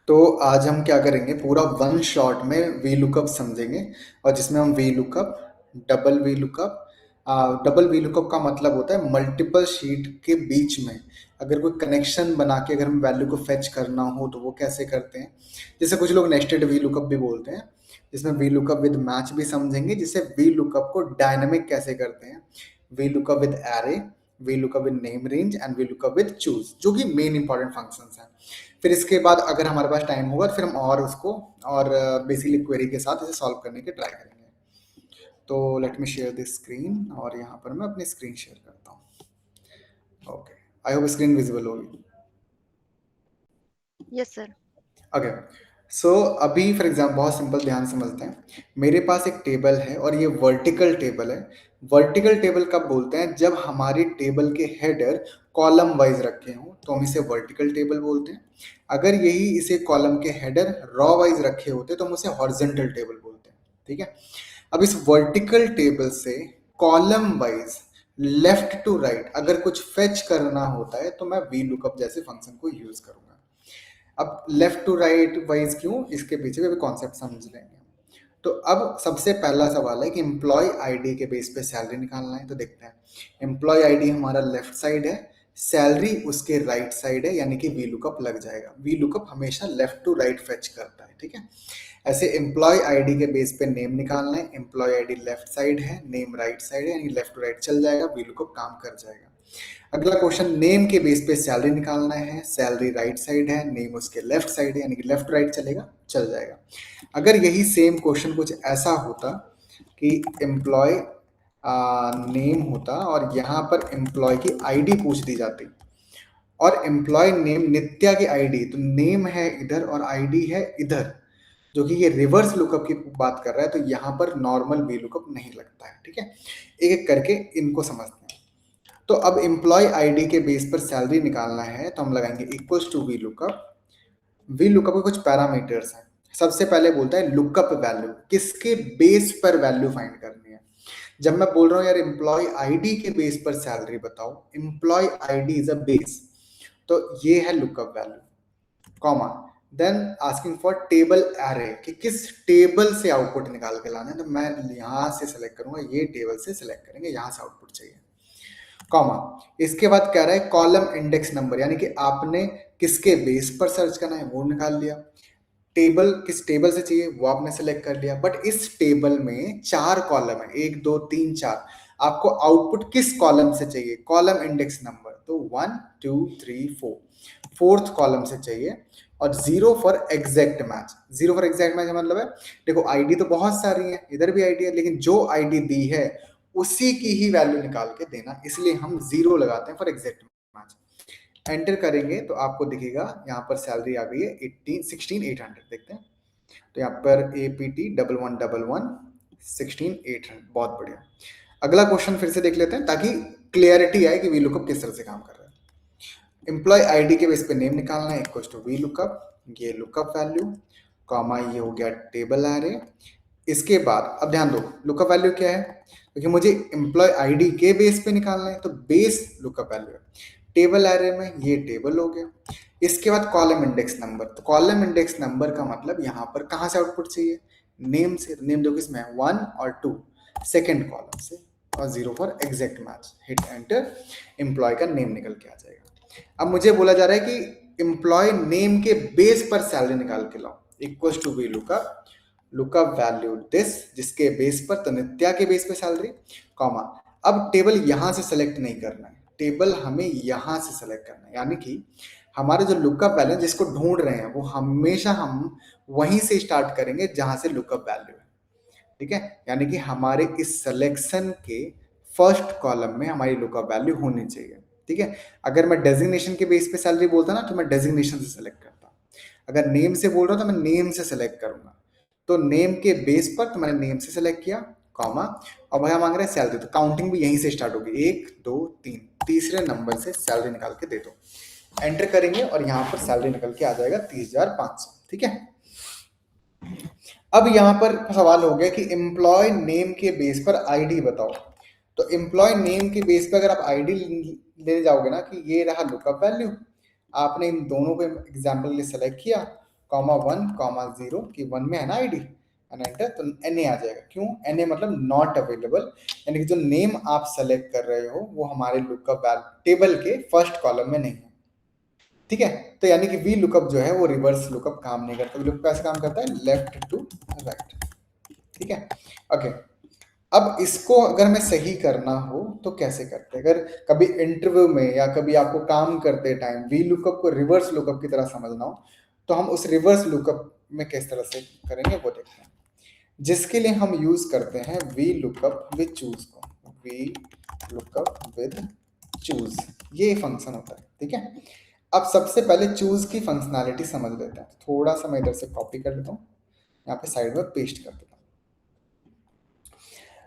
तो आज हम क्या करेंगे, पूरा वन शॉट में वी लुकअप समझेंगे। और जिसमें हम V lookup, double V lookup, double we lookup का मतलब होता है मल्टीपल शीट के बीच में अगर कोई कनेक्शन बना के अगर हम वैल्यू को फेच करना हो तो वो कैसे करते हैं। जैसे कुछ लोग नेस्टेड वी लुकअप भी बोलते हैं, जिसमें वी लुकअप विद मैच भी समझेंगे, जिससे वी लुकअप को डायनामिक कैसे करते हैं, we lookup with array, we lookup with name range and we lookup with choose, जो कि मेन इंपॉर्टेंट फंक्शंस हैं। फिर इसके बाद अगर हमारे पास टाइम होगा तो फिर हम और उसको और बेसिकली क्वेरी के साथ इसे सॉल्व करने की ट्राई करेंगे। तो let me share this screen, और यहाँ पर मैं अपनी स्क्रीन शेयर करता हूँ। Okay, I hope screen visible होगी। Yes sir. ओके, सो अभी फॉर एग्जाम्पल बहुत सिंपल, ध्यान समझते हैं। मेरे पास एक टेबल है और ये वर्टिकल टेबल है। वर्टिकल टेबल कब बोलते हैं, जब हमारी टेबल के हेडर कॉलम वाइज रखे हों तो हम इसे वर्टिकल टेबल बोलते हैं। अगर यही इसे कॉलम के हेडर रॉ वाइज रखे होते तो हम उसे हॉरिजॉन्टल टेबल बोलते हैं। ठीक है, अब इस वर्टिकल टेबल से column wise left to right अगर कुछ फेच करना होता है तो मैं वी लुकअप जैसे फंक्शन को यूज करूंगा। अब लेफ्ट टू राइट वाइज क्यों, इसके पीछे भी कॉन्सेप्ट समझ लेंगे। तो अब सबसे पहला सवाल है कि एम्प्लॉय आईडी के बेस पे सैलरी निकालना है। तो देखते हैं, एम्प्लॉय आईडी हमारा लेफ्ट साइड है, सैलरी उसके राइट साइड है, यानी कि वी लुकअप लग जाएगा। वी लुकअप हमेशा लेफ्ट टू राइट फेच करता है। ठीक है, ऐसे एम्प्लॉय आईडी के बेस पे नेम निकालना है। एम्प्लॉय आईडी लेफ्ट साइड है, नेम राइट साइड है, यानी लेफ्ट टू राइट चल जाएगा, वी लुकअप काम कर जाएगा। अगला क्वेश्चन, नेम के बेस पे सैलरी निकालना है। सैलरी राइट साइड है, नेम उसके लेफ्ट साइड है, यानी कि लेफ्ट राइट चलेगा, चल जाएगा। अगर यही सेम क्वेश्चन कुछ ऐसा होता कि एम्प्लॉय नेम होता और यहाँ पर एम्प्लॉय की आईडी पूछ दी जाती, और एम्प्लॉय नेम नित्या की आईडी, तो नेम है इधर और आईडी है इधर, जो कि ये रिवर्स लुकअप की बात कर रहा है, तो यहाँ पर नॉर्मल वी लुकअप नहीं लगता है। ठीक है, एक एक करके इनको समझते हैं। तो अब एम्प्लॉय आईडी के बेस पर सैलरी निकालना है तो हम लगाएंगे equals to V lookup. V lookup के कुछ पैरामीटर्स हैं। सबसे पहले बोलता है लुकअप वैल्यू, किसके बेस पर वैल्यू फाइंड करनी है। जब मैं बोल रहा हूँ यार एम्प्लॉय आईडी के बेस पर सैलरी बताओ, employee ID is a base, तो ये है lookup value, comma, then asking for table array, कि किस टेबल से आउटपुट निकाल के लाना है, तो मैं यहां से सेलेक्ट करूंगा, ये टेबल से सेलेक्ट करेंगे, यहां से आउटपुट चाहिए, कॉमा। इसके बाद कह रहा है कॉलम इंडेक्स नंबर, यानी कि आपने किसके बेस पर सर्च करना है वो निकाल लिया। टेबल किस टेबल से चाहिए वो आपने सेलेक्ट कर लिया, बट इस टेबल में 4 कॉलम है, 1 2 3 4, आपको आउटपुट किस कॉलम से चाहिए, कॉलम इंडेक्स नंबर, तो 1 2 3 4, फोर्थ कॉलम से चाहिए। और 0 for exact match, 0 for exact match मतलब है, देखो आईडी तो बहुत सारी है, इधर भी आईडी है, लेकिन जो आईडी दी है उसी की ही वैल्यू निकाल के देना, इसलिए हम 0 लगाते हैं फॉर एग्जैक्ट मैच। एंटर करेंगे तो आपको दिखेगा यहाँ पर सैलरी आ गई है 16,800, देखते हैं। तो यहाँ पर APT 1111 16,800, बहुत बढ़िया। अगला क्वेश्चन फिर से देख लेते हैं ताकि क्लियरिटी आए कि वी लुकअप किस तरह से काम कर रहा है। एम्प्लॉय आईडी के बेस पे नेम निकालना है, इक्वल टू वी लुकअप, ये लुकअप वैल्यू, कॉमा, ये हो गया टेबल एरे। इसके बाद अब ध्यान दो, लुकअप वैल्यू क्या है, क्योंकि मुझे एम्प्लॉय आईडी के बेस पे निकालना है तो बेस लुकअप वैल्यू है। टेबल एरे में ये टेबल हो गया। इसके बाद कॉलम इंडेक्स नंबर, तो कॉलम इंडेक्स नंबर का मतलब यहाँ पर कहाँ से आउटपुट चाहिए, नेम से। नेम दो किसमें है, 1 और 2, सेकेंड कॉलम से, और 0 for exact match, hit enter, employee का नेम निकल के आ जाएगा। अब मुझे बोला जा रहा है कि एम्प्लॉय नेम के बेस पर सैलरी निकाल के लाओ, equal to V lookup, lookup value this, जिसके बेस पर, तो नित्या के बेस पे सैलरी, कॉमा। अब टेबल यहां से सेलेक्ट नहीं करना है, टेबल हमें यहां से सेलेक्ट करना है, यानी कि हमारे जो लुकअप वैल्यू जिसको ढूंढ रहे हैं वो हमेशा हम वहीं से स्टार्ट करेंगे जहां से लुकअप वैल्यू है। ठीक है, यानी कि हमारे इस सिलेक्शन के फर्स्ट कॉलम में हमारी लुकअप वैल्यू होनी चाहिए। ठीक है, अगर मैं डेजिग्नेशन के बेस पे सैलरी बोलता ना तो मैं डेजिग्नेशन से सेलेक्ट करता, अगर नेम से बोल रहा हूं तो मैं नेम से सेलेक्ट करूंगा। तो नेम के बेस पर तो मैंने नेम से सेलेक्ट किया, कॉमा, और भैया मांग रहे हैं सैलरी, तो काउंटिंग भी यहीं से स्टार्ट होगी, 1 2 3, तीसरे नंबर से सैलरी निकाल के दे दो। एंटर करेंगे और यहाँ पर सैलरी निकल के आ जाएगा 30,500। ठीक है, अब यहाँ पर सवाल हो गया कि एम्प्लॉय नेम के बेस पर आईडी बताओ। तो एम्प्लॉय नेम के बेस पर अगर आप आईडी ले जाओगे ना कि ये रहा लुकअप वैल्यू, आपने इन दोनों को एग्जाम्पल के लिए सेलेक्ट किया, कॉमा 1 कॉमा 0 कि 1 में है ना आईडी एंड एंटर, तो NA आ जाएगा। क्यों NA? मतलब नॉट अवेलेबल, यानी कि जो नेम आप सेलेक्ट कर रहे हो वो हमारे लुकअप टेबल के फर्स्ट कॉलम में नहीं है। ठीक है, तो यानी कि वी लुकअप जो है वो रिवर्स लुकअप काम नहीं करता। लुकअप कैसे काम करता है? Left to right. ठीक है, ओके। अब इसको अगर मैं सही करना हो तो कैसे करते हैं? अगर कभी इंटरव्यू में या कभी आपको काम करते टाइम वी लुकअप को रिवर्स लुकअप की तरह समझना हो, तो हम उस रिवर्स लुकअप में किस तरह से करेंगे वो देखते हैं। जिसके लिए हम यूज करते हैं वी लुकअप विद चूज को। वी लुकअप विद चूज, ये फंक्शन होता है। ठीक है, अब सबसे पहले चूज की फंक्शनैलिटी समझ लेते हैं। थोड़ा सा मैं इधर से कॉपी कर लेता हूँ, यहाँ पे साइड में पेस्ट कर देता हूँ।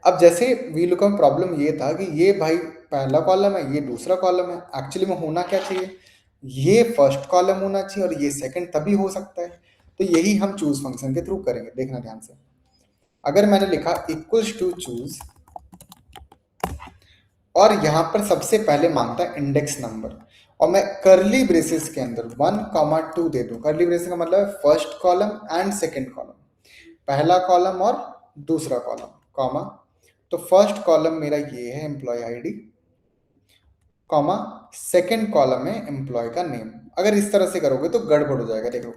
अब जैसे वी लुकअप प्रॉब्लम ये था कि ये भाई पहला कॉलम है, ये दूसरा कॉलम है। एक्चुअली में होना क्या चाहिए? ये फर्स्ट कॉलम होना चाहिए और ये सेकंड, तभी हो सकता है। तो यही हम चूज फंक्शन के थ्रू करेंगे। देखना ध्यान से, अगर मैंने लिखा इक्वल्स टू चूज और यहां पर सबसे पहले मांगता है इंडेक्स नंबर, और मैं करली ब्रेसेस के अंदर 1 कॉमा 2 दे दूं। करली ब्रेसेस का मतलब है first column and second column, पहला कॉलम और दूसरा कॉलम, कॉमा। तो फर्स्ट कॉलम मेरा ये है employee ID, comma second column है एम्प्लॉय का नेम। अगर इस तरह से करोगे तो गड़बड़ हो जाएगा। देखो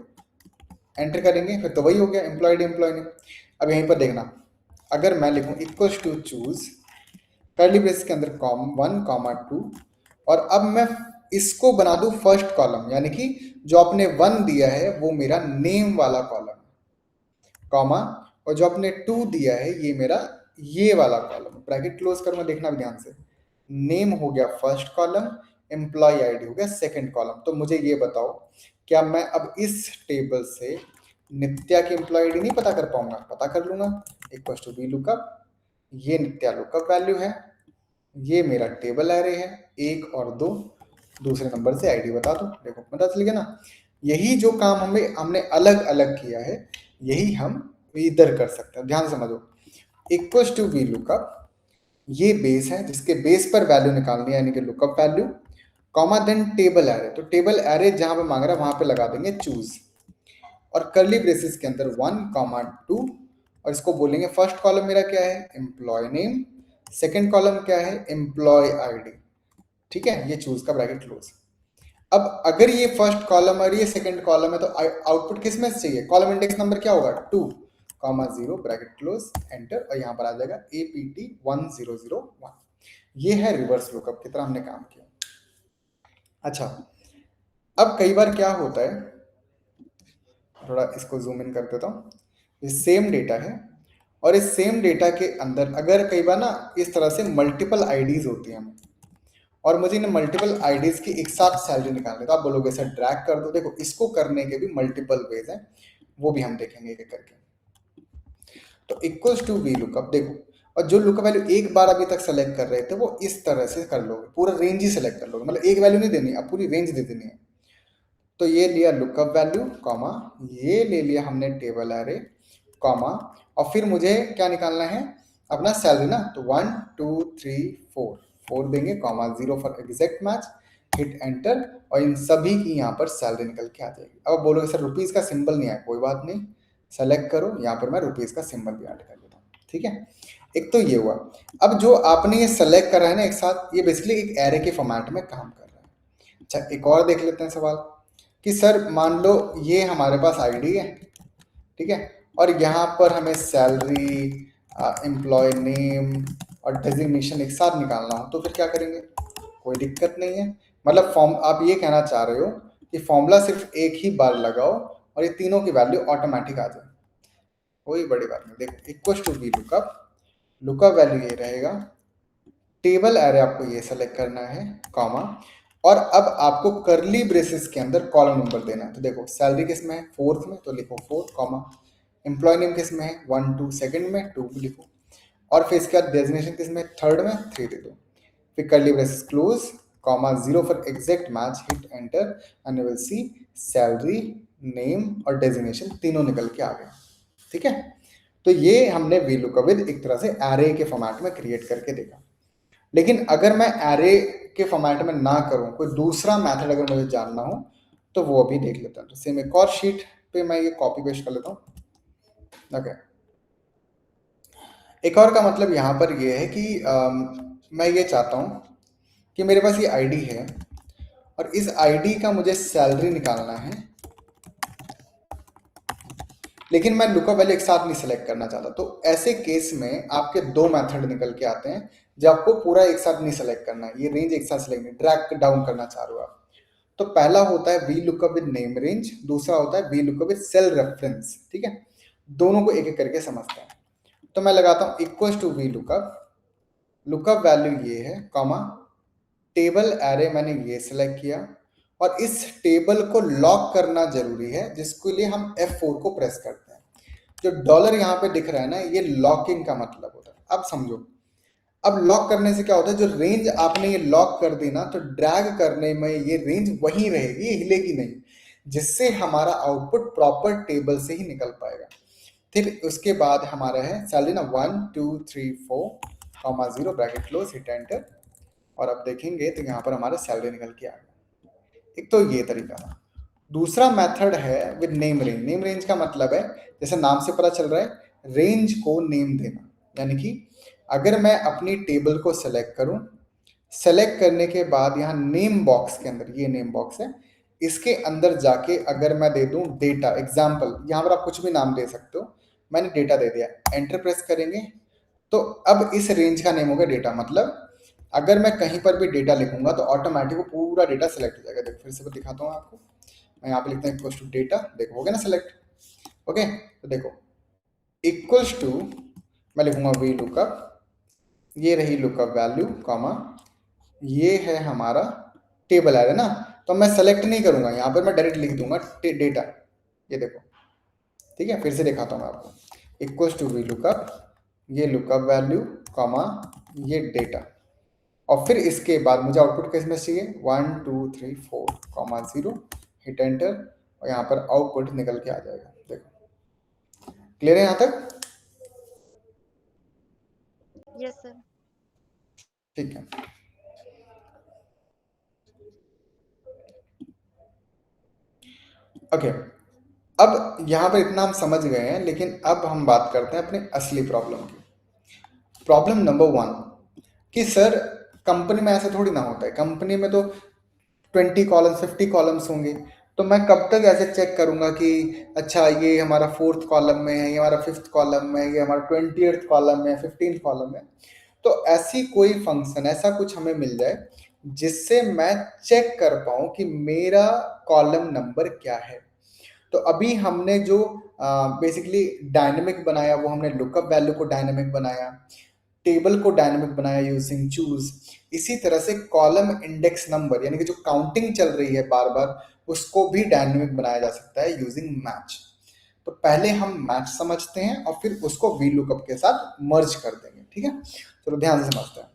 एंटर करेंगे फिर तो वही हो गया एम्प्लॉय आईडी एम्प्लॉय नेम। अब यहीं पर देखना, अगर मैं लिखूं equals to choose curly brace के अंदर कॉम 1 कॉमा 2, और अब मैं इसको बना दूं फर्स्ट कॉलम, यानी कि जो आपने 1 दिया है वो मेरा नेम वाला कॉलम, कॉमा, और जो आपने 2 दिया है ये मेरा ये वाला कॉलम। ब्रैकेट क्लोज करूंगा, देखना भी ध्यान से। नेम हो गया फर्स्ट कॉलम, एम्प्लॉय आईडी हो गया सेकंड कॉलम। तो मुझे ये बताओ, क्या मैं अब इस टेबल से नित्या की एम्प्लॉय आईडी नहीं पता कर पाऊंगा? पता कर लूंगा। इक्वल टू वी लुकअप, ये नित्या लुकअप वैल्यू है, ये मेरा टेबल एरे है 1 और 2, दूसरे नंबर से आईडी बता दो। देखो पता चल गया ना। यही जो काम हमने अलग अलग किया है, यही हम इधर कर सकते हैं। ध्यान से समझो, इक्वल्स टू वी लुकअप, ये बेस है जिसके बेस पर वैल्यू निकालनी है, यानी कि lookup value, comma then table array. तो टेबल एरे जहां पे मांग रहा है वहां पे लगा देंगे चूज, और कर्ली ब्रेसेस के अंदर 1 कॉमा 2, और इसको बोलेंगे फर्स्ट कॉलम मेरा क्या है? एम्प्लॉय नेम, सेकंड कॉलम क्या है? Employee ID. ठीक है, ये चूज का ब्रैकेट क्लोज। अब अगर ये फर्स्ट कॉलम और ये सेकंड कॉलम है तो आउटपुट किस में से चाहिए? कॉलम इंडेक्स नंबर क्या होगा? 2 कॉमा 0 ब्रैकेट क्लोज एंटर, और यहां पर आ जाएगा APT 1001। ये है रिवर्स लुकअप की तरह हमने काम किया। अच्छा, अब कई बार क्या होता है, थोड़ा इसको जूम इन कर देता हूँ। ये सेम डेटा है और इस सेम डेटा के अंदर अगर कई बार ना इस तरह से मल्टीपल आईडीज होती हैं और मुझे इन मल्टीपल आईडीज की एक साथ सैलरी निकालनी, तो आप बोलोगे सर ड्रैग कर दो। देखो इसको करने के भी मल्टीपल वेज हैं, वो भी हम देखेंगे एक करके। तो इक्वल्स टू वी लुकअप, देखो, और जो लुकअप वैल्यू एक बार अभी तक सेलेक्ट कर रहे थे वो इस तरह से कर लोगे, पूरा रेंज ही सेलेक्ट कर लोगे, मतलब एक वैल्यू नहीं देनी, अब पूरी रेंज दे देनी है। तो ये लिया लुकअप वैल्यू, कॉमा, ये ले लिया हमने टेबल एरे, कॉमा, और फिर मुझे क्या निकालना है? अपना सैलरी ना। तो 1 2 3 4 देंगे, comma 0 for exact match, hit enter, और इन सभी की यहाँ पर सैलरी निकल के आ जाएगी। अब बोलोगे सर रुपीज़ का सिंबल नहीं आया, कोई बात नहीं, सेलेक्ट करो, यहाँ पर मैं रुपीज़ का सिंबल भी ऐड कर देता हूँ। ठीक है, एक तो ये हुआ। अब जो आपने ये सेलेक्ट करा है ना एक साथ, ये बेसिकली एक एरे के फॉर्मेट में काम कर रहा है। अच्छा, एक और देख लेते हैं सवाल कि सर मान लो ये हमारे पास आईडी है, ठीक है, और यहाँ पर हमें सैलरी, एम्प्लॉय नेम और डेजिग्नेशन एक साथ निकालना हो, तो फिर क्या करेंगे? कोई दिक्कत नहीं है। मतलब फॉर्म आप ये कहना चाह रहे हो कि फॉर्मूला सिर्फ एक ही बार लगाओ और ये तीनों की वैल्यू ऑटोमेटिक आ जाए, कोई बड़ी बात नहीं। देखो equal to V lookup, lookup value ये रहेगा, टेबल एरे आपको ये सेलेक्ट करना है, कॉमा, और अब आपको करली ब्रेसेस के अंदर कॉलम नंबर देना है। तो देखो सैलरी किस में है? 4th में, तो लिखो 4, कॉमा, एम्प्लॉय नेम किस में है? 1 2, सेकंड में 2 लिखो, और फिर इसके बाद डेजिग्नेशन किस में? 3rd में 3 दे दो, फिर करली braces close, comma 0 for exact match, hit enter, and you will see salary, name और डेजिग्नेशन तीनों निकल के आ गए। ठीक है, तो ये हमने वी लुकअप विद एक तरह से एरे के फॉर्मेट में क्रिएट करके देखा। लेकिन अगर मैं एरे के फॉर्मेट में ना करूं, कोई दूसरा मेथड अगर मुझे जानना हो, तो वो अभी देख लेता हूं। तो सेम एक और शीट पे मैं ये कॉपी पेस्ट कर लेता हूँ। ओके, एक और का मतलब यहाँ पर ये है कि मैं ये चाहता हूँ कि मेरे पास ये आईडी है और इस आईडी का मुझे सैलरी निकालना है, लेकिन मैं लुकअप वैल्यू एक साथ नहीं सेलेक्ट करना चाहता। तो ऐसे केस में आपके दो मेथड निकल के आते हैं जब आपको पूरा एक साथ नहीं सेलेक्ट करना है, ये रेंज एक साथ सेलेक्ट नहीं, ड्रैग डाउन करना चाह रहे हो आप। तो पहला होता है V lookup with name range, दूसरा होता है V lookup with cell reference. ठीक है, दोनों को एक एक करके समझते हैं। तो मैं लगाता हूँ equal to V lookup, lookup value ये है कॉमा, टेबल एरे मैंने ये सिलेक्ट किया और इस टेबल को लॉक करना जरूरी है, जिसके लिए हम F4 को प्रेस करते हैं। जो डॉलर यहाँ पे दिख रहा है ना, ये लॉकिंग का मतलब होता है। अब समझो, अब लॉक करने से क्या होता है, जो रेंज आपने ये लॉक कर दी ना, तो ड्रैग करने में ये रेंज वहीं रहेगी, ये हिलेगी नहीं, जिससे हमारा आउटपुट प्रॉपर टेबल से ही निकल पाएगा। फिर उसके बाद हमारा है सैलरी ना 1 2 3 4 0 ब्रैकेट क्लोज, हिट एंटर, और अब देखेंगे तो यहाँ पर हमारा सैलरी निकल के आ गया। एक तो ये तरीका था। दूसरा मेथड है with name range. Name range का मतलब है, जैसे नाम से पता चल रहा है, रेंज को नेम देना। यानी कि अगर मैं अपनी टेबल को सेलेक्ट करूं, सेलेक्ट करने के बाद यहाँ नेम बॉक्स के अंदर, ये नेम बॉक्स है, इसके अंदर जाके अगर मैं दे दूं डेटा एग्जाम्पल, यहाँ पर आप कुछ भी नाम दे सकते हो, मैंने डेटा दे दिया, एंटर प्रेस करेंगे तो अब इस रेंज का नेम होगा डेटा। मतलब अगर मैं कहीं पर भी डेटा लिखूंगा तो ऑटोमेटिक वो पूरा डेटा सेलेक्ट हो जाएगा। देखो फिर से दिखाता हूँ आपको, मैं यहाँ पे लिखता हूँ इक्वल्स टू डेटा, देखो हो गया ना सेलेक्ट। ओके, तो देखो इक्वल्स टू मैं लिखूंगा वी लुकअप, ये रही लुकअप वैल्यू कॉमा, ये है हमारा टेबल एरे ना, तो मैं सेलेक्ट नहीं करूंगा, यहाँ पर मैं डायरेक्ट लिख दूंगा डेटा। ये देखो, ठीक है, फिर से दिखाता हूँ मैं आपको, इक्वल्स टू वी लुकअप, ये लुकअप वैल्यू कॉमा, ये डेटा, और फिर इसके बाद मुझे आउटपुट किस में चाहिए 1 2 3 4 कॉमा 0, हिट एंटर, और यहाँ पर आउटपुट निकल के आ जाएगा। देखो क्लियर है यहाँ तक? Yes sir. ठीक है, ओके, अब यहाँ पर इतना हम समझ गए हैं, लेकिन अब हम बात करते हैं अपने असली प्रॉब्लम की। प्रॉब्लम नंबर 1 कि सर कंपनी में ऐसा थोड़ी ना होता है, कंपनी में तो 20 कॉलम्स 50 कॉलम्स होंगे, तो मैं कब तक ऐसे चेक करूंगा कि अच्छा ये हमारा 4th कॉलम में है, ये हमारा 5th कॉलम में है, ये हमारा 20th कॉलम में, 15th कॉलम में। तो ऐसी कोई फंक्शन, ऐसा कुछ हमें मिल जाए जिससे मैं चेक कर पाऊं कि मेरा कॉलम नंबर क्या है। तो अभी हमने जो बेसिकली डायनेमिक बनाया, वो हमने लुकअप वैल्यू को डायनेमिक बनाया, टेबल को डायनेमिक बनाया यूजिंग चूज। इसी तरह से कॉलम इंडेक्स नंबर, यानी कि जो काउंटिंग चल रही है बार बार, उसको भी डायनेमिक बनाया जा सकता है यूजिंग मैच। तो पहले हम मैच समझते हैं और फिर उसको वी लुकअप के साथ मर्ज कर देंगे। ठीक है, चलो ध्यान से समझते हैं।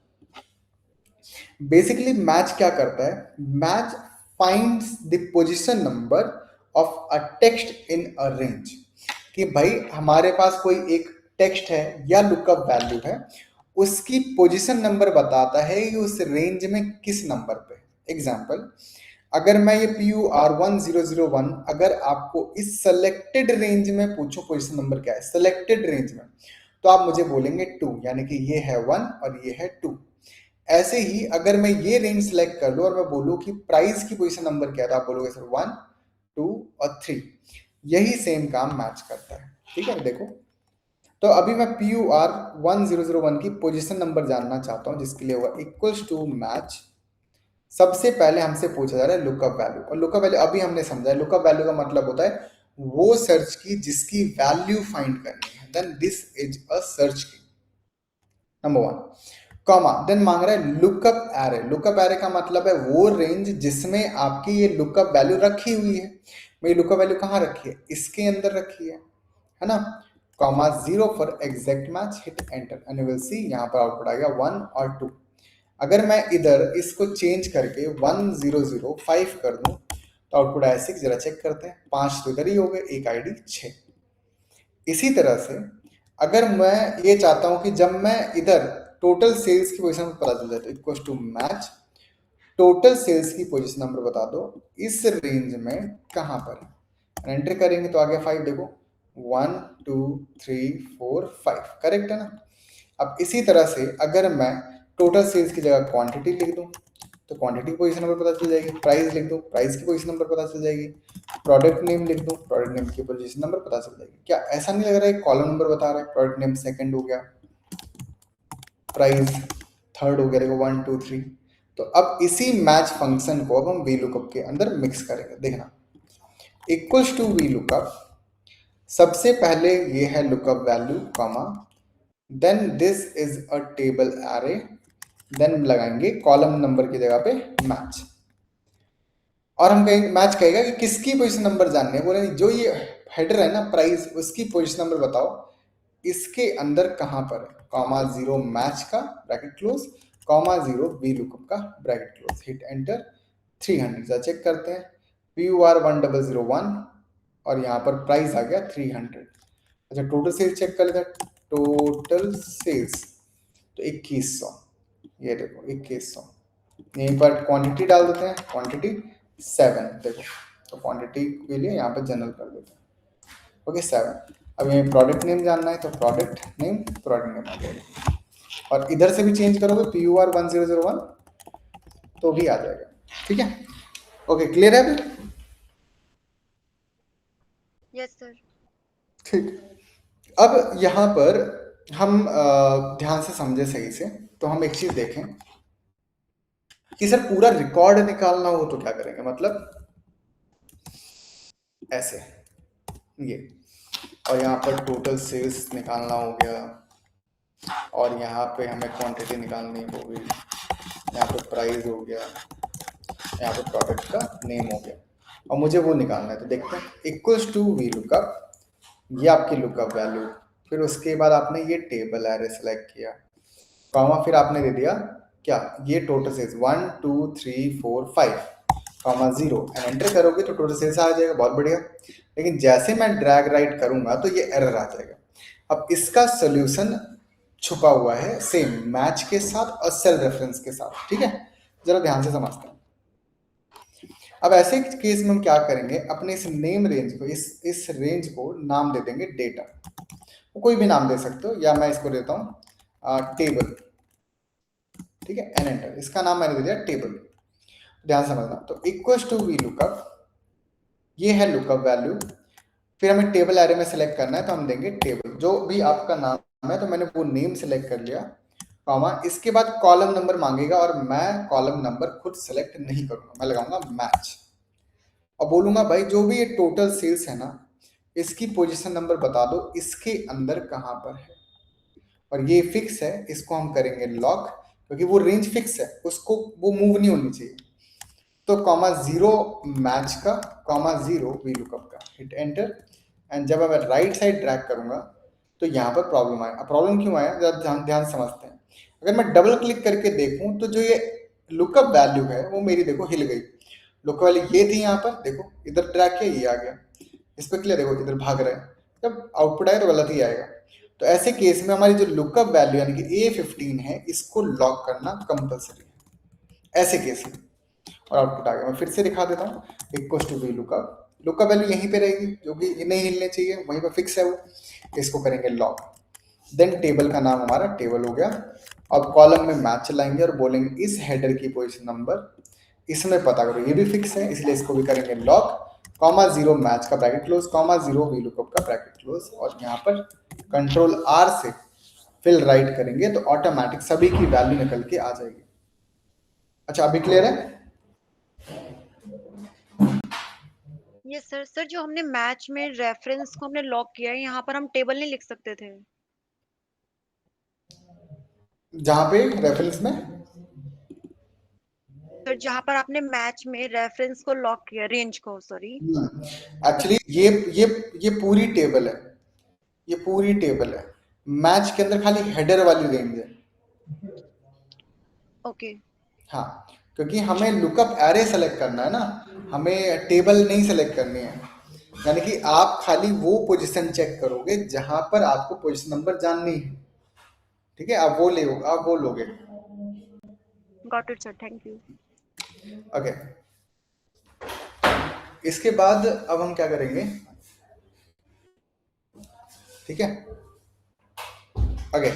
बेसिकली मैच क्या करता है, match finds the position number of a text in a range. कि भाई हमारे पास कोई एक टेक्स्ट है या लुकअप वैल्यू है, उसकी पोजीशन नंबर बताता है कि उस रेंज में किस नंबर पे। एग्जांपल, अगर मैं ये PUR1001, अगर आपको इस सेलेक्टेड रेंज में पूछो पोजीशन नंबर क्या है सेलेक्टेड रेंज में, तो आप मुझे बोलेंगे 2, यानी कि ये है 1 और ये है 2। ऐसे ही अगर मैं ये रेंज सेलेक्ट कर लूं और मैं बोलूं कि प्राइस की पोजीशन नंबर क्या है, तो आप बोलोगे सर 1 2 और 3। यही सेम काम मैच करता है। ठीक है, देखो तो अभी मैं PUR1001 की पोजीशन नंबर जानना चाहता हूं, जिसके लिए होगा इक्वल्स टू मैच। सबसे पहले हमसे पूछा जा रहा है लुकअप वैल्यू, और लुकअप वैल्यू अभी हमने समझा है, लुकअप वैल्यू का मतलब होता है वो सर्च की जिसकी वैल्यू फाइंड करनी है, then this is a search key, number 1 comma, then मांग रहा है लुकअप एरे। लुकअप एरे का मतलब है वो रेंज जिसमें आपकी ये लुकअप वैल्यू रखी हुई है। मेरी लुकअप वैल्यू कहाँ रखी है, इसके अंदर रखी है ना, comma 0 for exact match, hit enter, and you will see यहाँ पर आउटपुट आ गया 1 और 2। अगर मैं इधर इसको चेंज करके 1005 कर दूं तो आउटपुट आया 6। जरा चेक करते हैं, 5 तो इधर ही हो गए, एक आईडी 6। इसी तरह से अगर मैं ये चाहता हूं कि जब मैं इधर टोटल सेल्स की पोजीशन पता चल जाए, तो equal to match total sales की पोजीशन नंबर बता दो इस रेंज में कहां पर है। एंटर करेंगे तो आ गया 5, देखो 1 2 3 4 5, करेक्ट है ना। अब इसी तरह से अगर मैं टोटल सेल्स की जगह क्वांटिटी लिख दूं तो क्वांटिटी की पोजीशन नंबर पता चल जाएगी, प्राइस लिख दूं प्राइस की पोजीशन नंबर पता चल जाएगी, प्रोडक्ट नेम लिख दूं प्रोडक्ट नेम की पोजीशन नंबर पता चल जाएगी। क्या ऐसा नहीं लग रहा है कॉलम नंबर बता रहा है, प्रोडक्ट नेम सेकंड हो गया, प्राइस थर्ड हो गया, देखो 1 2 3। तो अब इसी मैच फंक्शन को अब हम वी लुकअप के अंदर मिक्स करेंगे, देखना इक्वल्स टू वी लुकअप, सबसे पहले ये है lookup value comma, then this is a table array, then लगाएंगे कॉलम नंबर की जगह पे मैच, और हम कहेंगे मैच कहेगा कि किसकी पोजीशन नंबर जाननी है, बोले जो ये हेडर है ना प्राइस उसकी पोजीशन नंबर बताओ इसके अंदर कहां पर है, कॉमा 0 मैच का bracket close, comma 0 V lookup का bracket close, hit enter. 300 check करते हैं, PUR 1001 और यहाँ पर प्राइस आ गया 300। अच्छा टोटल सेल्स चेक कर लेते हैं, टोटल सेल्स तो 2100, ये देखो 2100, यहीं पर क्वांटिटी डाल देते हैं, क्वांटिटी 7, देखो तो क्वांटिटी के लिए यहाँ पर जनरल कर देते हैं, ओके 7। अब ये प्रोडक्ट नेम जानना है तो प्रोडक्ट नेम आ जाएगा, और इधर से भी चेंज करोगे PUR 1001 तो भी आ जाएगा, ठीक है। ओके क्लियर है अभी? Yes sir. ठीक। अब यहाँ पर हम ध्यान से समझे सही से, तो हम एक चीज देखें कि सर पूरा रिकॉर्ड निकालना हो तो क्या करेंगे, मतलब ऐसे ये, और यहाँ पर टोटल सेल्स निकालना हो गया, और यहाँ पे हमें क्वांटिटी निकालनी होगी, यहाँ पे प्राइस हो गया, यहाँ पे प्रोडक्ट का नेम हो गया, और मुझे वो निकालना है। तो देखते हैं इक्वल्स टू वी लुकअप, ये आपकी लुकअप वैल्यू, फिर उसके बाद आपने ये टेबल एरे सेलेक्ट किया, कॉमा फिर आपने दे दिया क्या, ये total sales 1 2 3 4 5 comma 0, and enter करोगे तो टोटल सेल्स आ जाएगा, बहुत बढ़िया। लेकिन जैसे मैं ड्रैग राइट करूंगा तो ये एरर आ जाएगा। अब इसका सोल्यूशन छुपा हुआ है सेम मैच के साथ और सेल रेफरेंस के साथ, ठीक है, जरा ध्यान से समझते हैं। अब ऐसे केस में हम क्या करेंगे, अपने इस नेम रेंज को, इस रेंज को नाम दे देंगे डेटा, कोई भी नाम दे सकते हो, या मैं इसको देता हूँ टेबल, ठीक है, एन एंटर, इसका नाम मैंने दे दिया टेबल, ध्यान समझना। तो इक्वल्स टू वी लुकअप, ये है लुकअप वैल्यू, फिर हमें टेबल एरे में सेलेक्ट करना है तो हम देंगे टेबल, जो भी आपका नाम है, तो मैंने वो नेम सेलेक्ट कर लिया, कॉमा इसके बाद कॉलम नंबर मांगेगा, और मैं कॉलम नंबर खुद सेलेक्ट नहीं करूंगा, मैं लगाऊंगा मैच, और बोलूंगा भाई जो भी ये टोटल सेल्स है ना, इसकी पोजीशन नंबर बता दो इसके अंदर कहां पर है, और ये फिक्स है, इसको हम करेंगे लॉक, क्योंकि वो रेंज फिक्स है, उसको वो मूव नहीं होनी चाहिए। तो कॉमा 0 मैच का, कॉमा 0 वी लुकअप का, हिट एंटर, एंड जब मैं राइट साइड ड्रैग करूंगा तो यहाँ पर प्रॉब्लम आया। अब प्रॉब्लम क्यों आया, जरा ध्यान ध्यान समझते हैं। अगर मैं डबल क्लिक करके देखूं तो जो ये लुकअप वैल्यू है वो मेरी देखो हिल गई, लुकअप वैल्यू ये थी यहाँ पर, देखो इधर ड्रैग किया ये आ गया, इस पर क्लियर, देखो इधर भाग रहा है, जब आउटपुट आएगा तो गलत ही आएगा। तो ऐसे केस में हमारी जो लुकअप वैल्यू यानी कि A15 है, इसको लॉक करना कंपलसरी है ऐसे केस में, और आउटपुट आ गया। मैं फिर से दिखा देता हूँ, equal to V lookup, lookup value यहीं पे रहेगी, जो कि नहीं हिलने चाहिए, वहीं पर फिक्स है वो, इसको करेंगे लॉक, देन टेबल का नाम हमारा टेबल हो गया। अब कॉलम में मैच चलाएंगे और बोलेंगे इस हेडर की पोजीशन नंबर इसमें पता करो, ये भी फिक्स है इसलिए इसको भी करेंगे लॉक, कॉमा 0 मैच का bracket close, comma 0 V lookup का ब्रैकेट क्लोज, और यहाँ पर कंट्रोल R से फिल राइट करेंगे तो ऑटोमेटिक सभी की वैल्यू निकल के आ जाएगी। अच्छा अभी क्लियर है? Yes sir. सर जो हमने मैच में रेफरेंस को हमने लॉक किया है, यहाँ पर हम टेबल नहीं लिख सकते थे? जहां पे रेफरेंस में, सर जहाँ पर आपने मैच में रेफरेंस को लॉक किया, रेंज को, सॉरी। एक्चुअली ये पूरी टेबल है, ये पूरी टेबल है, मैच के अंदर खाली हेडर वाली रेंज है। ओके। हाँ, क्योंकि हमें लुकअप एरे सेलेक्ट करना है ना, हमें टेबल नहीं सेलेक्ट करनी है, यानी कि आप खाली वो पोजीशन चेक करोगे जहां पर आपको पोजीशन नंबर जाननी है, ठीक है, आप वो लोगे। Got it sir, thank you. Okay, इसके बाद अब हम क्या करेंगे, ठीक है, ओके।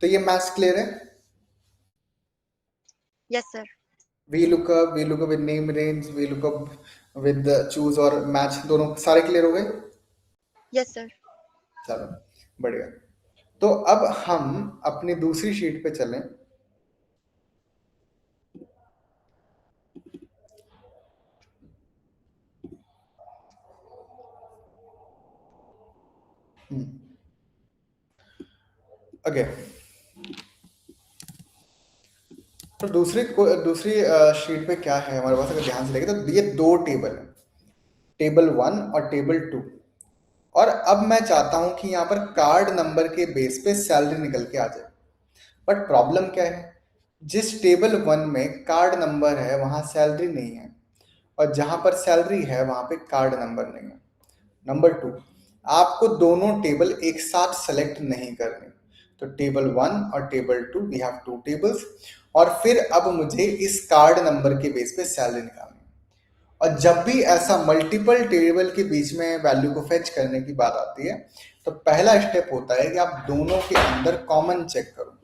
तो ये मैथ्स क्लियर है। Yes sir. V lookup with name range, we lookup with choose और मैच, दोनों सारे क्लियर हो गए। Yes sir. चलो बढ़िया। तो अब हम अपनी दूसरी शीट पे चलें। ओके, तो दूसरी शीट पे क्या है हमारे पास, अगर ध्यान से देखें तो ये दो टेबल है, टेबल 1 और टेबल 2। और अब मैं चाहता हूं कि यहाँ पर कार्ड नंबर के बेस पे सैलरी निकल के आ जाए। बट प्रॉब्लम क्या है, जिस टेबल 1 में कार्ड नंबर है वहां सैलरी नहीं है, और जहां पर सैलरी है वहां पे कार्ड नंबर नहीं है। नंबर 2, आपको दोनों टेबल एक साथ सेलेक्ट नहीं करने। तो टेबल 1 और table 2, we have two tables. और फिर अब मुझे इस कार्ड नंबर के बेस पे सैलरी निकालनी है। और जब भी ऐसा मल्टीपल टेबल के बीच में वैल्यू को फेच करने की बात आती है, तो पहला स्टेप होता है कि आप दोनों के अंदर कॉमन चेक करो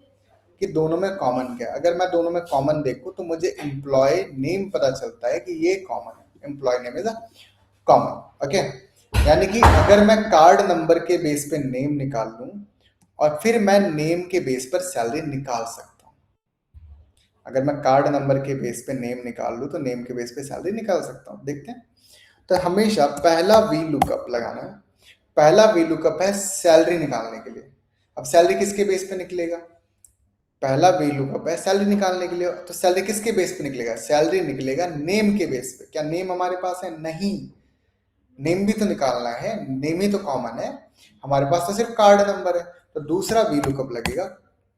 कि दोनों में कॉमन क्या है। अगर मैं दोनों में कॉमन देखूं तो मुझे एम्प्लॉय नेम पता चलता है कि ये कॉमन है, employee name is a common, okay. यानी कि अगर मैं कार्ड नंबर के बेस पे नेम निकाल लूं और फिर मैं नेम के बेस पर सैलरी निकाल सकता हूं। अगर मैं कार्ड नंबर के बेस पे नेम निकाल लूं तो नेम के बेस पे सैलरी निकाल सकता हूं। देखते हैं। तो हमेशा पहला वी लुकअप लगाना है। पहला वी लुकअप है सैलरी निकालने के लिए। अब सैलरी किसके बेस पे निकलेगा, पहला वी लुकअप है सैलरी निकालने के लिए, तो सैलरी किसके बेस पे निकलेगा, सैलरी निकलेगा नेम के बेस पे। क्या नेम हमारे पास है, नहीं, नेम भी तो निकालना है, नेम ही तो कॉमन है, हमारे पास तो सिर्फ कार्ड नंबर है। तो दूसरा वी लुकअप लगेगा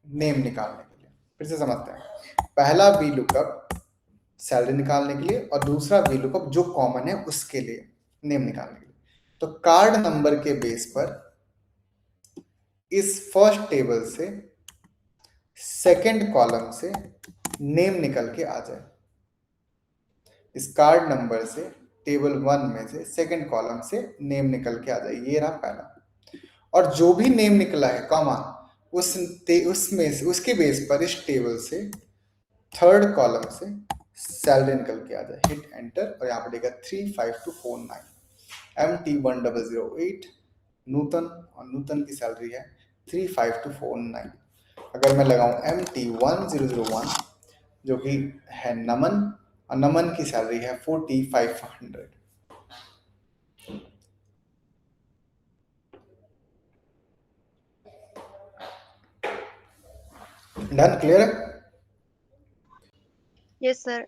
नेम निकालने के लिए। फिर से समझते हैं, पहला वी लुकअप सैलरी निकालने के लिए और दूसरा वी लुकअप जो कॉमन है उसके लिए, नेम निकालने के लिए। तो कार्ड नंबर के बेस पर इस फर्स्ट टेबल से सेकंड कॉलम से नेम निकल के आ जाए। इस कार्ड नंबर से टेबल 1 में से सेकंड कॉलम से नेम निकल के आ जाए, ये रहा पहला। और जो भी नेम निकला है कॉमा, उसमें से उसके बेस पर इस टेबल से थर्ड कॉलम से सैलरी निकल के आ जाए। हिट एंटर और यहाँ पर देगा 35249 MT1008 नूतन, और नूतन की सैलरी है 35249। अगर मैं लगाऊं MT1001 जो कि है नमन, और नमन की सैलरी है 4500। डन, क्लियर है। Yes sir.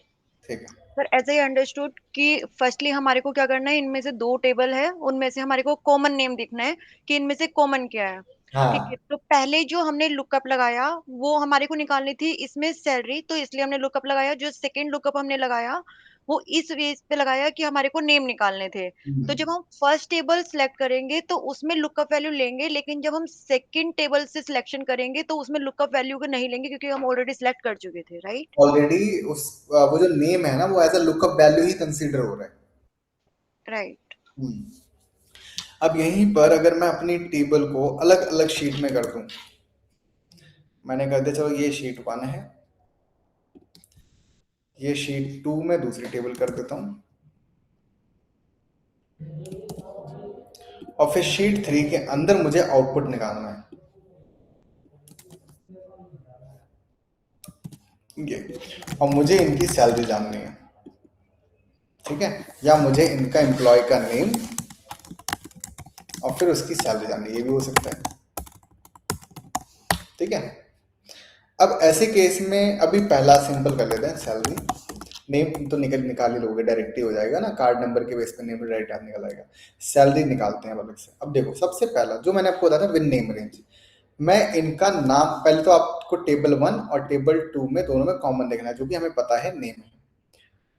ठीक है। सर एज आई अंडरस्टूड कि फर्स्टली हमारे को क्या करना है, इनमें से दो टेबल है, उनमें से हमारे को कॉमन नेम देखना है कि इनमें से कॉमन क्या है। ठीक है, हाँ, तो पहले जो हमने लुकअप लगाया वो हमारे को निकालनी थी इसमें सैलरी, तो इसलिए हमने लुकअप लगाया। जो सेकंड लुकअप हमने लगाया वो इस बेस पे लगाया कि हमारे को नेम निकालने थे। तो जब हम फर्स्ट टेबल सिलेक्ट करेंगे तो उसमें लुकअप वैल्यू लेंगे, लेकिन जब हम सेकंड टेबल से सिलेक्शन करेंगे तो उसमें लुकअप वैल्यू को नहीं लेंगे क्योंकि हम ऑलरेडी सिलेक्ट कर चुके थे, राइट। ऑलरेडी उस वो जो नेम है ना वो एज अ लुकअप वैल्यू ही कंसीडर हो रहा है। राइट। हम्म। अब यहीं पर अगर मैं अपनी टेबल को अलग अलग शीट में कर दूं, मैंने कर दिया, चलो ये शीट 1 है, ये शीट 2 में दूसरी टेबल कर देता हूं, और फिर शीट 3 के अंदर मुझे आउटपुट निकालना है ये, और मुझे इनकी सैलरी जाननी है, ठीक है, या मुझे इनका एम्प्लॉय का नेम और फिर उसकी सैलरी जाननी है, ये भी हो सकता है, ठीक है। अब ऐसे केस में अभी पहला सिंपल कर लेते हैं, सैलरी। नेम तो निकाल ही लोगे, डायरेक्ट ही हो जाएगा ना, कार्ड नंबर के बेस पे नेम डायरेक्ट निकल आएगा। सैलरी निकालते हैं अलग से। अब देखो, सबसे पहला जो मैंने आपको बताया था विद नेम रेंज, मैं इनका नाम, पहले तो आपको टेबल 1 और टेबल 2 में दोनों में कॉमन देखना है, जो कि हमें पता है नेम है।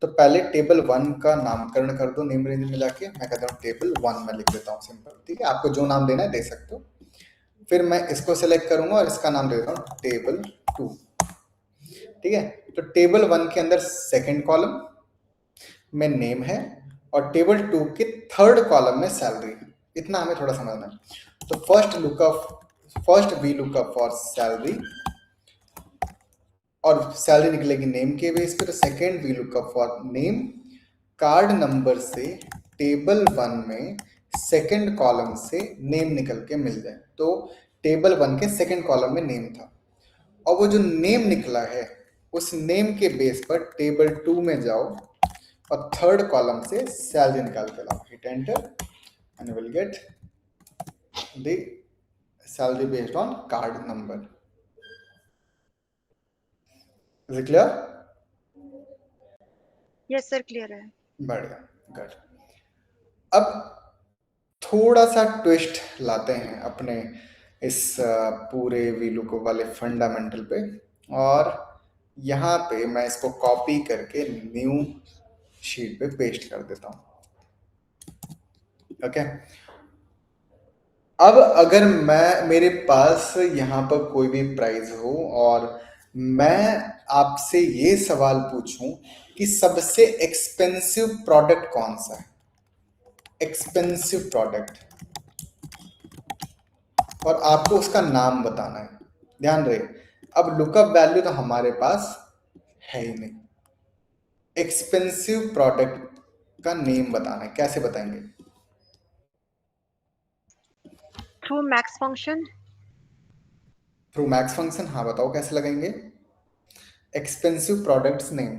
तो पहले टेबल 1 का नामकरण कर दो नेम रेंज में जाके। मैं कहता हूँ टेबल 1 में लिख देता हूँ सिंपल, ठीक है, आपको जो नाम देना है दे सकते हो। फिर मैं इसको सेलेक्ट करूंगा और इसका नाम दे देता हूँ टेबल 2, ठीक है। तो टेबल 1 के अंदर सेकंड कॉलम में नेम है और टेबल 2 के थर्ड कॉलम में सैलरी। इतना हमें थोड़ा समझना है। तो first V lookup for salary, और सैलरी निकलेगी नेम के बेस पे, तो second we lookup for name. Card number से टेबल 1 में सेकेंड कॉलम से नेम निकल के मिल जाए, तो टेबल 1 के सेकेंड कॉलम में नेम था, और वो जो नेम निकला है उस नेम के बेस पर टेबल 2 में जाओ और थर्ड कॉलम से सैलरी निकाल के लाओ, hit enter and you will get the salary based on card number. Is it clear? Yes sir, clear है। बढ़िया, गुड। अब थोड़ा सा ट्विस्ट लाते हैं अपने इस पूरे वीलुकअप वाले फंडामेंटल पे, और यहाँ पे मैं इसको कॉपी करके न्यू शीट पे पेस्ट कर देता हूँ। ओके, अब अगर मेरे पास यहाँ पर कोई भी प्राइस हो और मैं आपसे ये सवाल पूछूं कि सबसे एक्सपेंसिव प्रोडक्ट कौन सा है, एक्सपेंसिव प्रोडक्ट, और आपको उसका नाम बताना है। ध्यान रहे, अब लुकअप वैल्यू तो हमारे पास है ही नहीं, एक्सपेंसिव प्रोडक्ट का नेम बताना है। कैसे बताएंगे? Through max function. Through max function. हाँ बताओ कैसे लगाएंगे एक्सपेंसिव प्रोडक्ट्स नेम?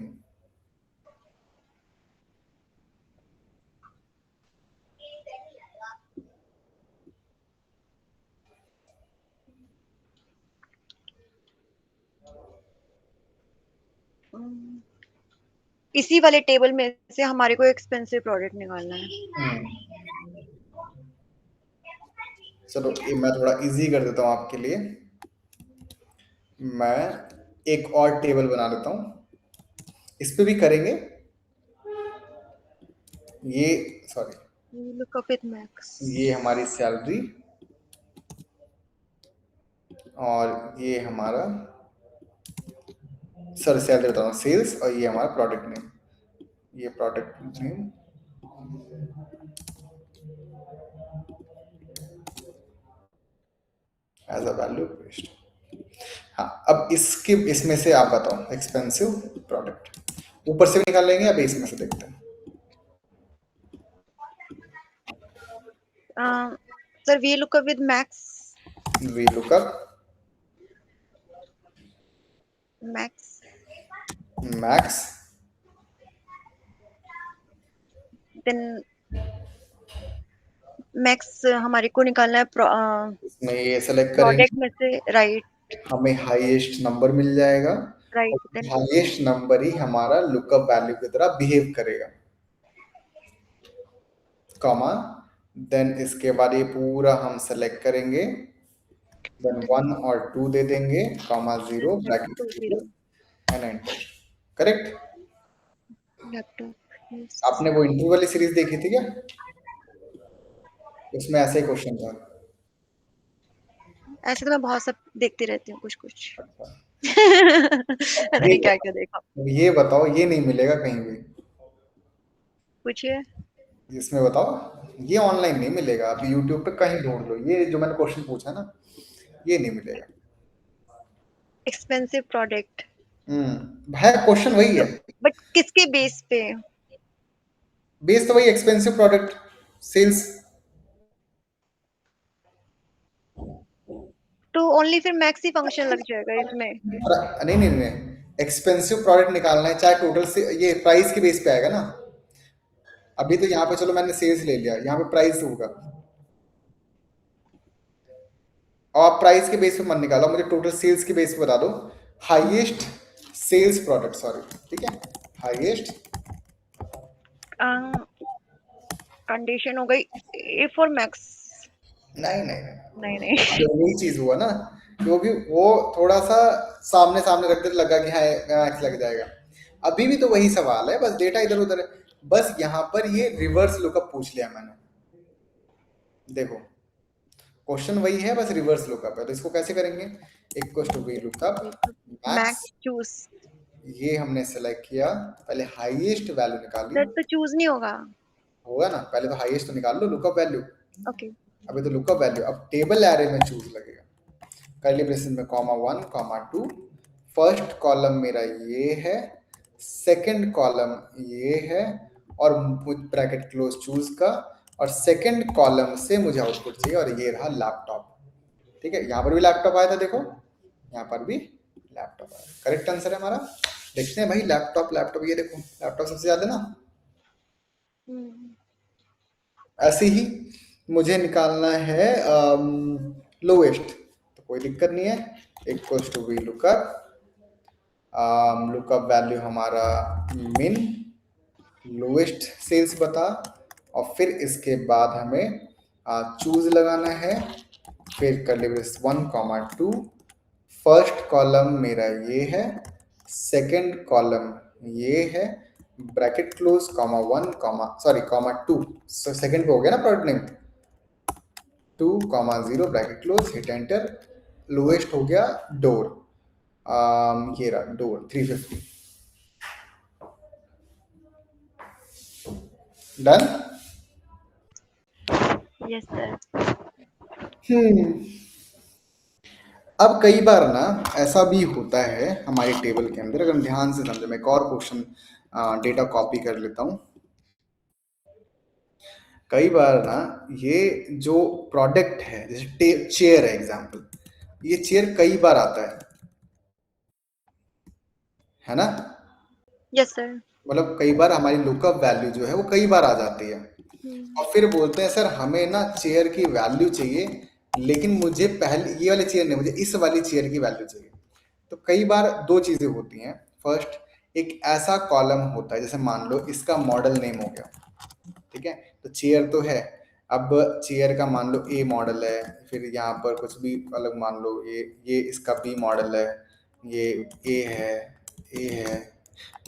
इसी वाले टेबल में से हमारे को एक्सपेंसिव प्रोडक्ट निकालना है। चलो ये मैं थोड़ा इजी कर देता हूँ आपके लिए। मैं एक और टेबल बना लेता हूँ, इस पे भी करेंगे ये, सॉरी, लुकअप विद मैक्स। ये हमारी सैलरी और ये हमारा, सर सैलरी बता रहा हूँ, सेल्स, और ये हमारा प्रोडक्ट नेम, ये product name as a value paste. हाँ, अब इसमें से आप बताओ एक्सपेंसिव प्रोडक्ट ऊपर से भी निकाल लेंगे या बेस में से देखते हैं? Sir V lookup with max. V lookup max max, then max हमारे को निकालना है इसमें ये सेलेक्ट करेंगे, प्रोडक्ट में से, राइट हमें हाईएस्ट नंबर मिल जाएगा, राइट। और देन हाईएस्ट नंबर ही हमारा लुकअप वैल्यू की तरह बिहेव करेगा, कॉमा, देन इसके बाद ये पूरा हम सेलेक्ट करेंगे, देन 1 और 2 दे देंगे, comma 0 bracket 0 and enter. Correct? Laptop. आपने वो इंटरवल वाली सीरीज देखी थी क्या? उसमें ऐसा ही क्वेश्चन था। ऐसे तो मैं बहुत सब देखती रहती हूँ, कुछ कुछ। अच्छा, पता ये नहीं क्या क्या देखा। ये बताओ, ये नहीं मिलेगा कहीं भी, पूछिए। इसमें बताओ, ये ऑनलाइन नहीं मिलेगा, अभी यूट्यूब पे कहीं ढूंढ लो, ये जो मैंने क्वेश्चन पूछा ना, ये नहीं मिलेगा। Expensive product. है, क्वेश्चन वही है, बट किसके बेस पे? बेस तो वही एक्सपेंसिव प्रोडक्ट सेल्स। तो ओनली फिर मैक्स ही फंक्शन लग जाएगा इसमें। नहीं नहीं नहीं, एक्सपेंसिव प्रोडक्ट निकालना है, चाहे टोटल से ये प्राइस के बेस पे आएगा ना। अभी तो यहाँ पे चलो मैंने सेल्स ले लिया, यहाँ पे प्राइस होगा, और आप प्राइस के बेस पे मत निकालो, मुझे टोटल सेल्स के बेस पे बता दो, हाईएस्ट सेल्स प्रोडक्ट, सॉरी, ठीक है, हाईएस्ट। कंडीशन हो गई ए फॉर मैक्स। नहीं नहीं नहीं नहीं, नहीं। वही चीज हुआ ना, क्योंकि वो थोड़ा सा सामने सामने रखते लगा कि हाँ मैक्स लग जाएगा। अभी भी तो वही सवाल है, बस डेटा इधर उधर है, बस यहाँ पर ये रिवर्स लुकअप पूछ लिया मैंने। देखो क्वेश्चन वही है, बस रिवर्स लुकअप है, तो इसको कैसे करेंगे? Equal to V lookup max, max choose. ये हमने सेलेक्ट किया, पहले हाईएस्ट वैल्यू निकाली, सर तो चूज नहीं होगा। होगा ना, पहले तो हाईएस्ट तो निकाल लो लुकअप वैल्यू। ओके। अभी तो लुकअप वैल्यू, अब टेबल एरे में चूज लगेगा, कर्ली ब्रेसेस में कॉमा 1 कॉमा 2, फर्स्ट कॉलम मेरा ये है, सेकंड कॉलम ये है, और ब्रैकेट क्लोज चूज का, और सेकंड कॉलम से मुझे आउटपुट चाहिए, और ये रहा लैपटॉप। ठीक है, यहाँ पर भी लैपटॉप आया था, देखो यहाँ पर भी लैपटॉप आया, करेक्ट आंसर है हमारा। देखते हैं भाई, लैपटॉप लैपटॉप, ये देखो लैपटॉप सबसे ज्यादा ना। हम्म। ऐसे ही मुझे निकालना है लोएस्ट, तो कोई दिक्कत नहीं है, equals to V lookup, lookup value हमारा मिन, लोएस्ट सेल्स बता, और फिर इसके बाद हमें चूज लगाना है, फिर curly brace 1 comma 2, first column मेरा ये है, सेकंड कॉलम ये है, bracket close comma 1 comma sorry comma 2, second पे हो गया ना product name, 2 comma 0 bracket close, hit enter, lowest हो गया डोर, ये रहा door 350, done. Yes sir. Hmm, अब कई बार ना ऐसा भी होता है हमारे टेबल के अंदर, अगर हम ध्यान से समझे, मैं एक और क्वेश्चन डेटा कॉपी कर लेता हूँ। कई बार ना ये जो प्रोडक्ट है, जैसे चेयर है एग्जाम्पल, ये चेयर कई बार आता है ना, यस सर। मतलब कई बार हमारी लुकअप वैल्यू जो है वो कई बार आ जाती है, हम्म। और फिर बोलते हैं सर हमें ना चेयर की वैल्यू चाहिए, लेकिन मुझे पहले ये वाली चेयर नहीं, मुझे इस वाली चेयर की वैल्यू चाहिए। तो कई बार दो चीजें होती हैं, फर्स्ट एक ऐसा कॉलम होता है, जैसे मान लो इसका मॉडल नेम हो गया, ठीक है, तो चेयर तो है, अब चेयर का मान लो ए मॉडल है, फिर यहाँ पर कुछ भी अलग मान लो, ये इसका बी मॉडल है, ये ए है, ए है,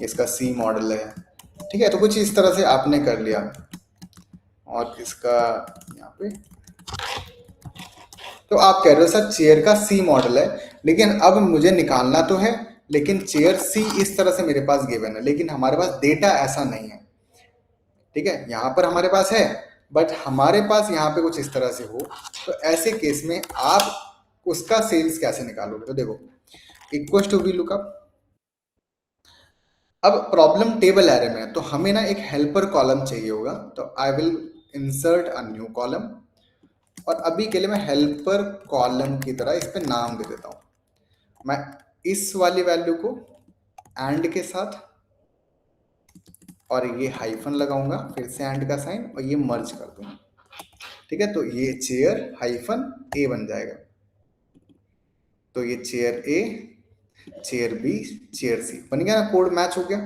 इसका सी मॉडल है, ठीक है, तो कुछ इस तरह से आपने कर लिया, और इसका यहाँ पे, तो आप कह रहे हो सर चेयर का सी मॉडल है, लेकिन अब मुझे निकालना तो है, लेकिन चेयर सी इस तरह से मेरे पास गिवन है, लेकिन हमारे पास डेटा ऐसा नहीं है, ठीक है, यहाँ पर हमारे पास है, बट हमारे पास यहाँ पे कुछ इस तरह से हो, तो ऐसे केस में आप उसका सेल्स कैसे निकालोगे, तो देखो इक्वल टू वी लुकअप, अब प्रॉब्लम टेबल एरे में है, तो हमें ना एक हेल्पर कॉलम चाहिए होगा, तो I will insert a new column, और अभी के लिए मैं हेल्पर कॉलम की तरह इस पे नाम दे देता हूं, मैं इस वाली वैल्यू को एंड के साथ, और ये हाइफन लगाऊंगा, फिर से एंड का साइन, और ये मर्ज कर दूंगा, ठीक है, तो ये चेयर हाइफन ए बन जाएगा, तो ये चेयर ए, चेयर बी, चेयर सी बन गया ना, कोड मैच हो गया।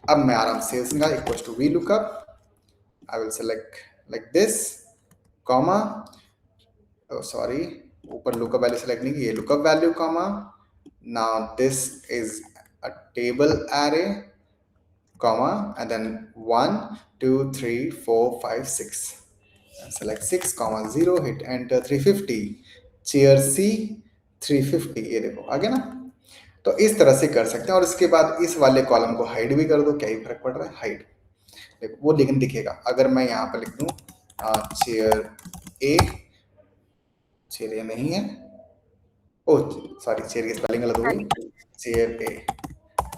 अब मैं आराम से निकाल, equal to V lookup, I will select like this, comma, sorry ऊपर लुकअप वैल्यू सेलेक्ट नहीं की, ये lookup value comma, now this is a table array, comma, and then 1 2 3 4 5 6, and select 6 comma 0, hit enter, 350, chair C 350, ये देखो आ गया ना, तो इस तरह से कर सकते हैं, और इसके बाद इस वाले कॉलम को हाइड भी कर दो, क्या ही फर्क पड़ रहा है, हाइड, देखो वो लेकिन दिखेगा, अगर मैं यहाँ पर लिख दूँ चेयर ए, चेयर ए नहीं है, ओ सॉरी चेयर की स्पेलिंग गलत हो गई, चेयर ए,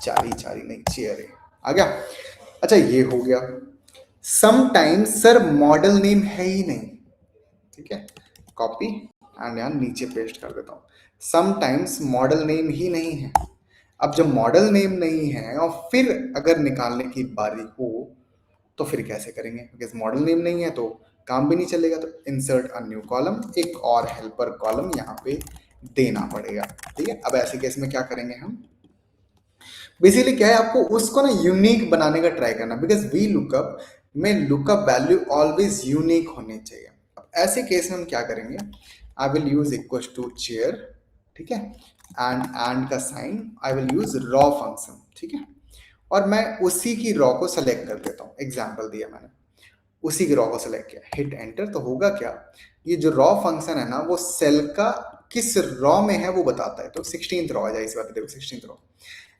चारी चारी नहीं, चेयर ए आ गया। अच्छा ये हो गया, समटाइम्स सर मॉडल नेम है ही नहीं, ठीक है, कॉपी एंड यहाँ नीचे पेस्ट कर देता हूँ, समटाइम्स मॉडल नेम ही नहीं है। अब जब मॉडल नेम नहीं है और फिर अगर निकालने की बारी हो, तो फिर कैसे करेंगे, बिकॉज मॉडल नेम नहीं है तो काम भी नहीं चलेगा, तो इंसर्ट अ न्यू कॉलम, एक और हेल्पर कॉलम यहाँ पे देना पड़ेगा, ठीक है। अब ऐसे केस में क्या करेंगे हम, बेसिकली क्या है, आपको उसको ना यूनिक बनाने का ट्राई करना, बिकॉज वी लुकअप में लुकअप वैल्यू ऑलवेज यूनिक होने चाहिए। अब ऐसे केस में हम क्या करेंगे, I will use equal to char, ठीक है, एंड का sign, I will use row function, ठीक है, और मैं उसी की रॉ को सेलेक्ट कर देता हूँ, एग्जाम्पल दिया मैंने, उसी की रॉ को सेलेक्ट किया, हिट एंटर, तो होगा क्या, ये जो रॉ फंक्शन है ना वो सेल का किस रॉ में है वो बताता है, तो 16th रॉ आ जाए, इस बात देखो 16th रॉ,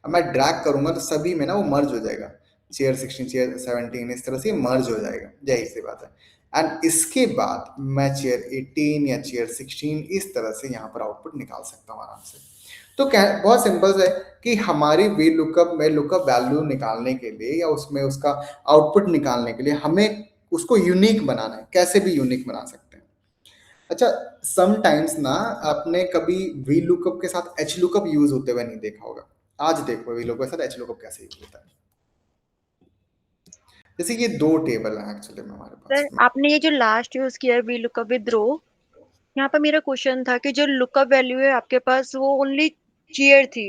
अब मैं ड्रैग करूंगा तो सभी में ना वो मर्ज हो जाएगा, चेयर 16, चेयर 17, इस तरह से मर्ज हो जाएगा, यही सी बात है। एंड इसके बाद मैं चेयर 18 या चेयर 16 इस तरह से यहाँ पर आउटपुट निकाल सकता हूँ आराम से। तो क्या बहुत सिंपल है कि हमारी वी लुकअप में लुकअप वैल्यू निकालने के लिए या उसमें उसका आउटपुट निकालने के लिए हमें उसको यूनिक बनाना है, कैसे भी यूनिक बना सकते हैं। अच्छा, समटाइम्स ना आपने कभी वी लुकअप के साथ एच लुकअप यूज होते हुए नहीं देखा होगा। आज देखो वी लुकअप के साथ एच लुकअप कैसे यूज होता है। जैसे ये दो टेबल है एक्चुअली में हमारे पास सर आपने ये जो लास्ट यूज किया है वी लुकअप विद रो, यहाँ पर मेरा क्वेश्चन था कि जो लुकअप वैल्यू है आपके पास वो ओनली चेयर थी,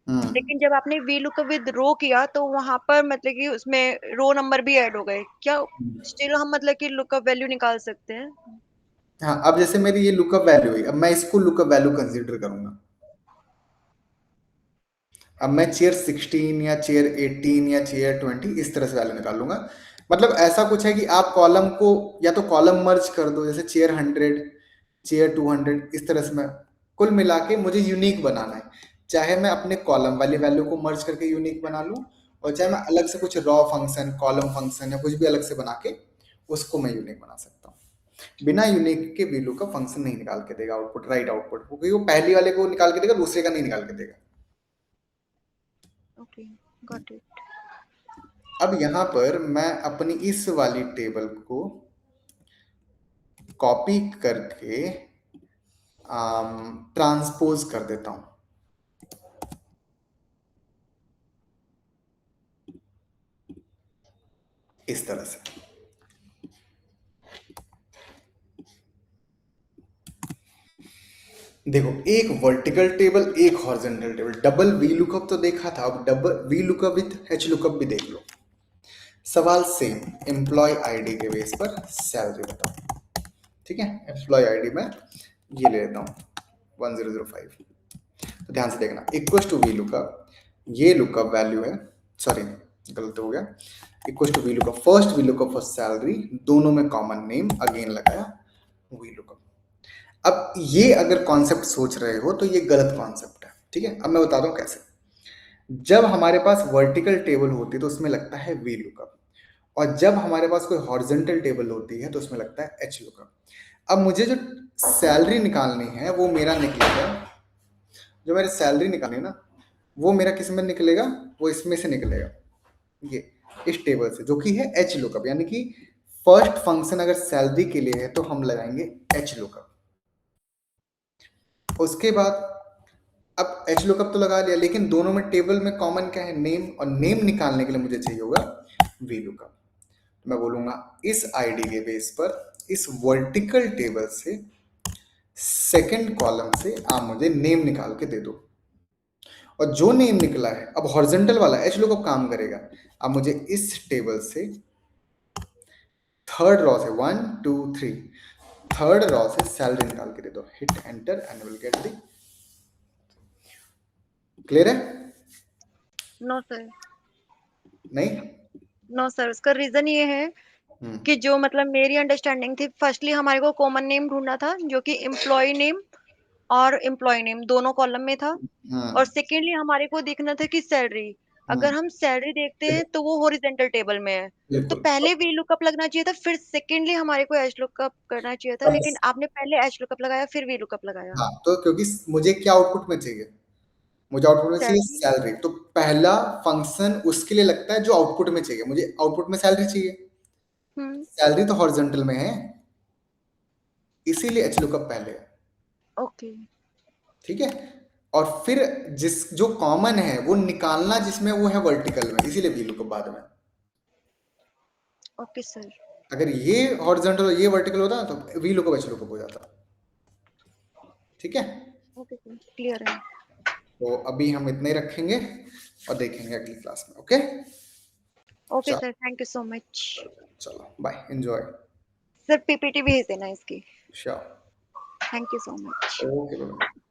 हम्म लेकिन जब आपने वी लुकअप विद रो किया तो वहां पर मतलब कि उसमें रो नंबर भी ऐड हो गए क्या? स्टिल हम मतलब कि लुकअप वैल्यू निकाल सकते हैं? हाँ, अब जैसे मेरी ये लुकअप वैल्यू है, अब मैं इसको लुकअप वैल्यू कंसीडर करूंगा। अब मैं चेयर 16 या चेयर 18 या चेयर 20 इस तरह से वैल्यू निकाल लूंगा। मतलब ऐसा कुछ है कि आप कॉलम को या तो कॉलम मर्ज कर दो, जैसे चेयर 100, चेयर 200, इस तरह से मैं कुल मिला के मुझे यूनिक बनाना है। चाहे मैं अपने कॉलम वाली वैल्यू को मर्ज करके यूनिक बना लूं, और चाहे मैं अलग से कुछ रॉ फंक्शन, कॉलम फंक्शन या कुछ भी अलग से बना के उसको मैं यूनिक बना सकता हूँ। बिना यूनिक के वैल्यू का फंक्शन नहीं निकाल के देगा आउटपुट, राइट आउटपुट, क्योंकि वो पहली वाले को निकाल के देगा, दूसरे का नहीं निकाल के देगा। Okay, got it. अब यहां पर मैं अपनी इस वाली टेबल को कॉपी करके ट्रांसपोज कर देता हूं इस तरह से। देखो, एक वर्टिकल टेबल, एक horizontal table, double V lookup तो देखा था, अब double V lookup with H lookup भी देख लो। सवाल सेम, एम्प्लॉय आईडी के बेस पर सैलरी बताओ। ठीक है, एम्प्लॉय आईडी में ये ले लेता हूं 1005। तो ध्यान से देखना, इक्वल टू वी लुकअप, ये लुकअप वैल्यू है, सॉरी गलत हो गया, equal to V lookup, first V lookup for salary, दोनों में कॉमन नेम, अगेन लगाया वी लुकअप। अब ये अगर कॉन्सेप्ट सोच रहे हो तो ये गलत कॉन्सेप्ट है। ठीक है, अब मैं बताता हूं कैसे। जब हमारे पास वर्टिकल टेबल होती है तो उसमें लगता है वी लुकअप, और जब हमारे पास कोई हॉरिजॉन्टल टेबल होती है तो उसमें लगता है एच लुकअप। अब मुझे जो सैलरी निकालनी है वो मेरा निकलेगा, जो मेरी सैलरी निकालनी है ना, वो मेरा किस में निकलेगा, वो इसमें से निकलेगा, ये इस टेबल से, जो कि है एच लुकअप। यानी कि फर्स्ट फंक्शन अगर सैलरी के लिए है तो हम लगाएंगे एच लुकअप। उसके बाद अब एच लुकअप तो लगा लिया, लेकिन दोनों में टेबल में कॉमन क्या है, नेम, और नेम निकालने के लिए मुझे चाहिए होगा वी लुकअप। मैं बोलूंगा इस आईडी के बेस पर इस वर्टिकल टेबल से सेकंड कॉलम से आप मुझे नेम निकाल के दे दो, और जो नेम निकला है अब हॉरिजॉन्टल वाला एच लुकअप काम करेगा। अब मुझे इस टेबल से थर्ड रॉ से 1 2 3 थर्ड रॉ से सैलरी निकाल के दे दो, hit enter and will get the. Clear है? No sir. नहीं? नो सर, उसका रीजन ये है कि जो मतलब मेरी अंडरस्टैंडिंग थी, फर्स्टली हमारे को कॉमन नेम ढूंढना था जो कि एम्प्लॉय नेम और एम्प्लॉय नेम दोनों कॉलम में था। और हम्म सेकेंडली हमारे को देखना था कि सैलरी, अगर हम्म हम सैलरी देखते हैं तो वो हॉरिजेंटल टेबल में है। तो बिल्कुल। पहले वी लुकअप लगना चाहिए था, फिर सेकेंडली हमारे को एच लुकअप करना चाहिए था, लेकिन आपने पहले एच लुकअप लगाया फिर वी लुकअप लगाया। हाँ, तो क्योंकि मुझे क्या आउटपुट में चाहिए, मुझे आउटपुट में चाहिए सैलरी। सैलरी, तो पहला फंक्शन उसके लिए लगता है जो आउटपुट में चाहिए, मुझे आउटपुट में सैलरी चाहिए। हम्म। सैलरी तो हॉरिजॉन्टल में है, इसीलिए एच लुकअप पहले है। ओके। ठीक है, और फिर जिस जो कॉमन है वो निकालना जिसमें, वो है वर्टिकल में, इसीलिए वी लुकअप बाद में। Okay sir. अगर ये हॉरिजॉन्टल और ये वर्टिकल होता ना तो वी लुकअप एच लुकअप हो जाता। ठीक है, ओके सर, क्लियर है। तो अभी हम इतने ही रखेंगे और देखेंगे अगली क्लास में। ओके, ओके चलो sir, thank you so much. चलो बाय, एंजॉय। सर पीपीटी भेज देना इसकी। Sure. Thank you so much. Okay.